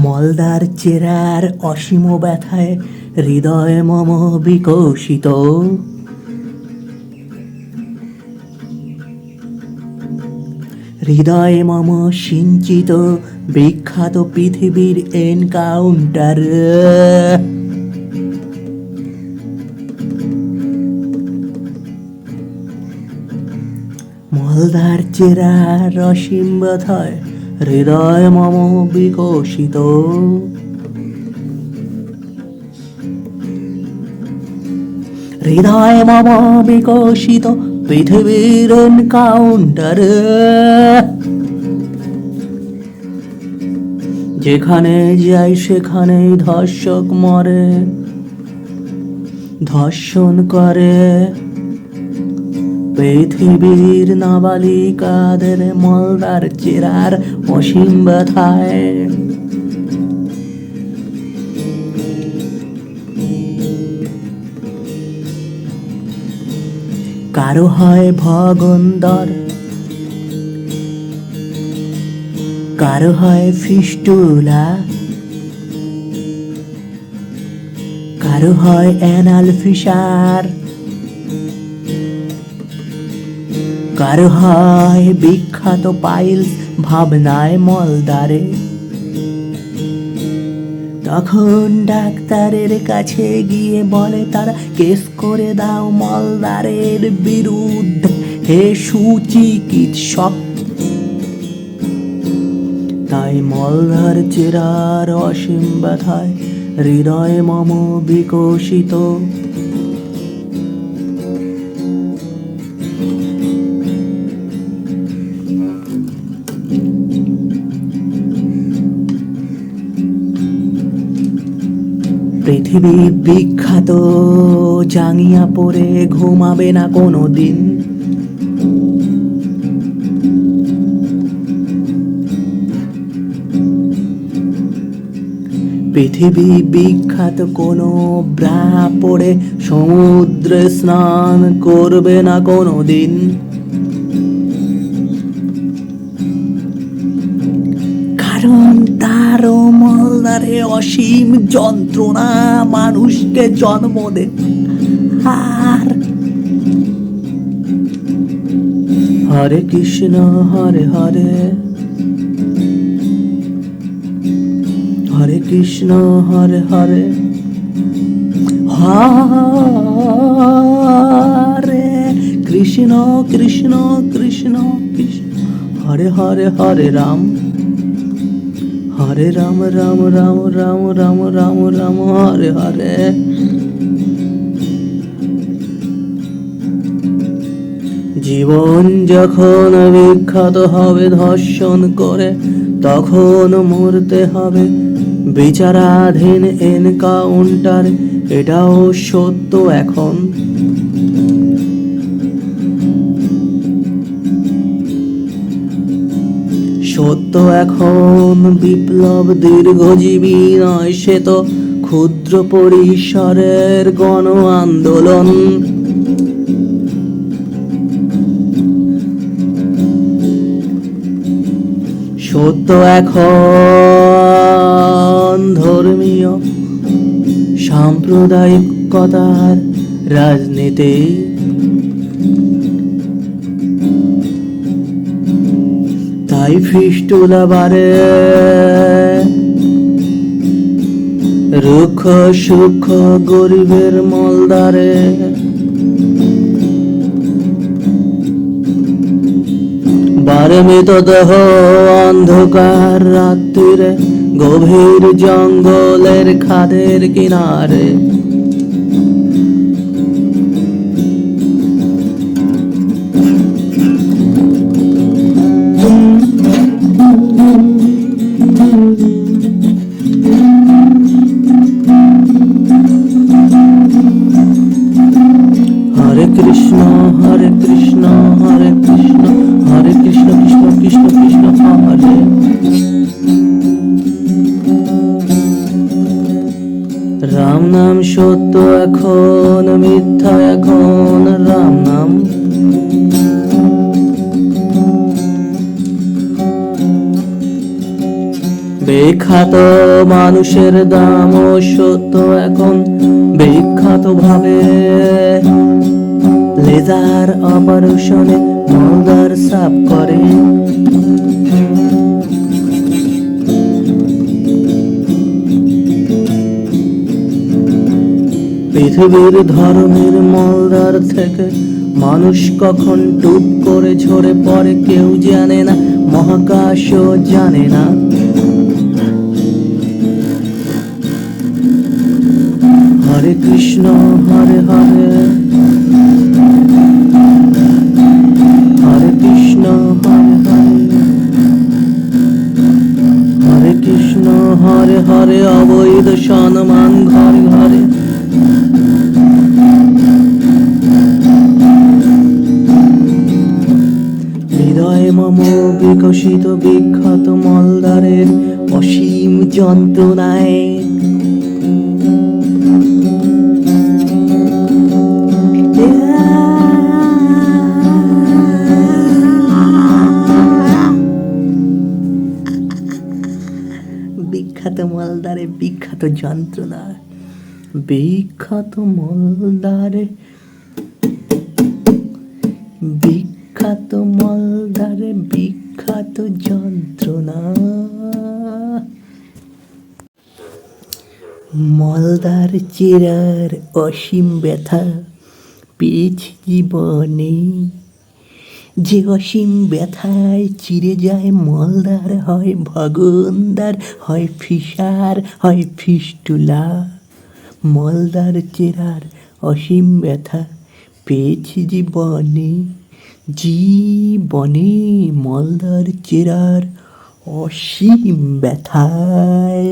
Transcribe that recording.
মলদার চেরার অসীম ব্যথায় হৃদয় মম বিকশিত। হৃদয় মম সিঞ্চিত বিখ্যাত পৃথিবীর এনকাউন্টার। মলদার চেরার অসীম ব্যথায় হৃদয় মম বিকশিত। হৃদয় মম বিকশিত পৃথিবীর এনকাউন্টার। যেখানে যাই সেখানেই ধর্ষক মরে, ধর্ষণ করে পৃথিবীর নাবালিকাদের মলদার চেরার অসীম ব্যথায়। কারো হয় ভগন্দর, কারো হয় ফিস্টুলা, কারো হয় অ্যানাল ফিশার, কারো হয় বিখ্যাত পাইলস ভাবনায় মলদারে। তখন ডাক্তারের কাছে গিয়ে বলে তারা, কেস করে দাও মলদারের বিরুদ্ধে হে সুচিকিৎসক। তাই মলদার চেরার অসীম ব্যথায় হৃদয় মম বিকশিত। পৃথিবী বিখ্যাত জাঙ্গিয়া পরে ঘুমাবে না কোনো দিন। পৃথিবী বিখ্যাত কোনো ব্রা পরে সমুদ্রে স্নান করবে না কোনো দিন। কারণ তারও মলদারে অসীম যন্ত্রণা মানুষকে জন্ম দে। আর হরে কৃষ্ণ হরে হরে, হরে কৃষ্ণ হরে হরে, হরে কৃষ্ণ কৃষ্ণ কৃষ্ণ কৃষ্ণ, হরে হরে হরে রাম, হরে রাম রাম রাম রাম রাম রাম রাম হরে হরে। জীবন যখন বিখ্যাত হবে ধর্ষণ করে, তখন মরতে হবে বিচারাধীন এনকাউন্টার। এটাও সত্য এখন। সত্য এখন বিপ্লব দীর্ঘজীবী নয়, সে তো ক্ষুদ্র পরিসরের গণ আন্দোলন। সত্য এখন ধর্মীয় সাম্প্রদায়িকতার রাজনীতি। তাই ফিস্টুলা বারে রুক্ষ সূক্ষ্ম গরিবের মলদারে। বারে মৃতদেহ অন্ধকার রাত্রিরে গভীর জঙ্গলের খাদের কিনারে। হরে কৃষ্ণ হরে কৃষ্ণ হরে কৃষ্ণ, হরে কৃষ্ণ কৃষ্ণ কৃষ্ণ কৃষ্ণ হরে। রাম নাম সত্য এখন, মিথ্যা এখন রাম নাম। বিখ্যাত মানুষের দাম ও সত্য এখন বিখ্যাত ভাবে লেজার অপারেশনে মলদার সাফ করে। পৃথিবীর ধর্মের মলদার থেকে মানুষ কখন টুপ করে ঝরে পড়ে কেউ জানে না, মহাকাশও জানে না। হরে কৃষ্ণ হরে হরে, হরে কৃষ্ণ হরে হরে, হরে কৃষ্ণ হরে হরে, অবৈধ সম্মান ঘরে ঘরে। হৃদয়ে মম বিকশিত বিখ্যাত মলদারের অসীম যন্ত্রণায় বিখ্যাত মলদারে বিখ্যাত যন্ত্রণা, বিখ্যাত মলদারে বিখ্যাত মলদারে বিখ্যাত যন্ত্রণা। মলদার চেরার অসীম ব্যথা পেয়েছি জীবনে, যে অসীম ব্যথায় চিরে যায় মলদার, হয় ভগন্দার, হয় ফিসার, হয় ফিস্টুলা। মলদার চেরার অসীম ব্যথা পেয়েছি জীবনে, জীবনে মলদার চেরার অসীম ব্যথায়।